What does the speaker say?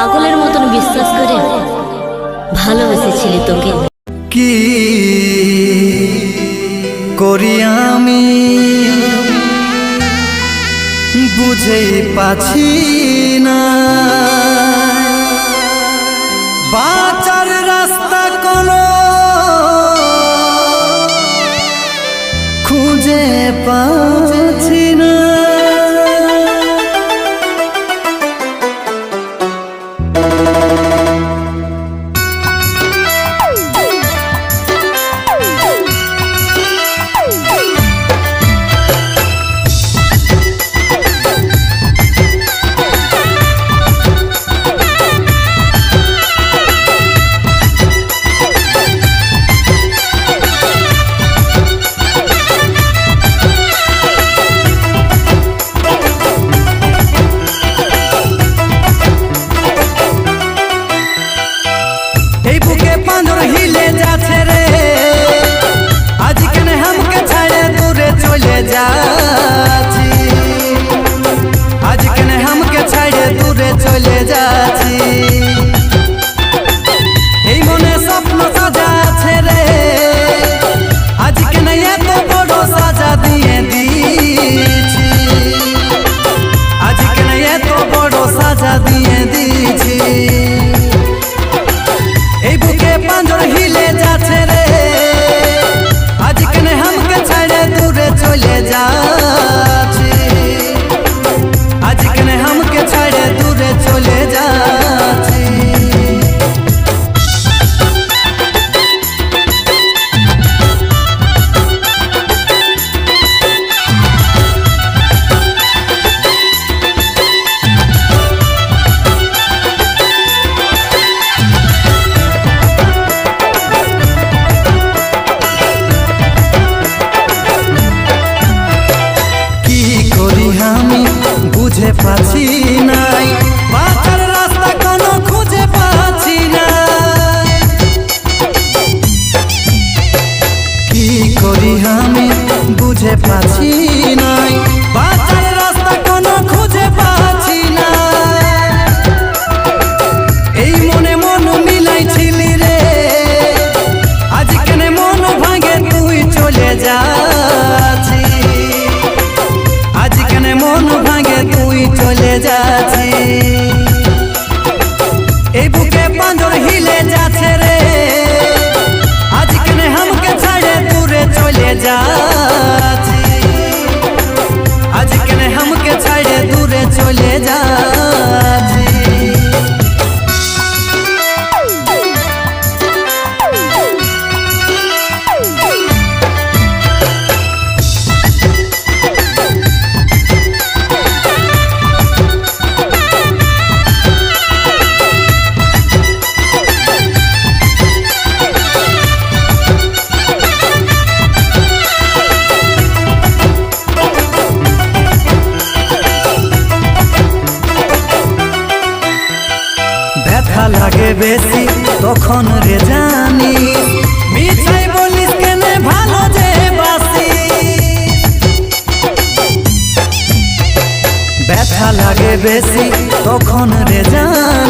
পাগলের মতন বিশ্বাস করে ভালোবেসেছিলি তোকে। কি করি আমি বুঝে পাচ্ছি না, বাঁচার রাস্তা কোনো খুঁজে পাচ্ছি না। এই বুকে পাঁজর হিলে যাচ্ছে রে, আজ কেন हमके ছাড়ে দূরে চলে যাচ্ছি, আজ কেন हमके ছাড়ে দূরে চলে যাচ্ছি। এই মনে স্বপ্ন সাজা আছে রে, আজ কেন এত বড় সাজা দিয়ে দিয়েছি, আজ কেন এত বড় সাজা দিয়ে দিয়েছি। এই বুকে পাঁজর হিলে যাচ্ছে রে, আজ কেন हमके ছাড়ে দূরে চলে যাচ্ছি, আজ কেন हमके ছাড়ে দূরে চলে যাচ্ছি। বুঝে পাচ্ছি নাই, বাঁচার রাস্তা কোনো খুঁজে পাচ্ছি না। কি করি আমি বুঝে পাচ্ছি নাই, বাঁচার রাস্তা কোনো খুঁজে পাচ্ছি না। এই মনে মন মিলাইছিলি রে, আজ কেন মন ভাঙে তুই চলে যাচ্ছি, আজ কেন মন ভাঙে তুই চলে যাচ্ছি। এই বুকে পাঁজর হিলে যাচ্ছে রে, আজ কেন हमके ছাড়ে দূরে চলে যাচ্ছি, আজ কেন हमके ছাড়ে দূরে চলে যাচ্ছি। ব্যথা লাগে বেশি তখন রে জানি, মিছাই বলিস কেনে ভালো যে বাসি। ব্যথা লাগে বেশি তখন রে জানি,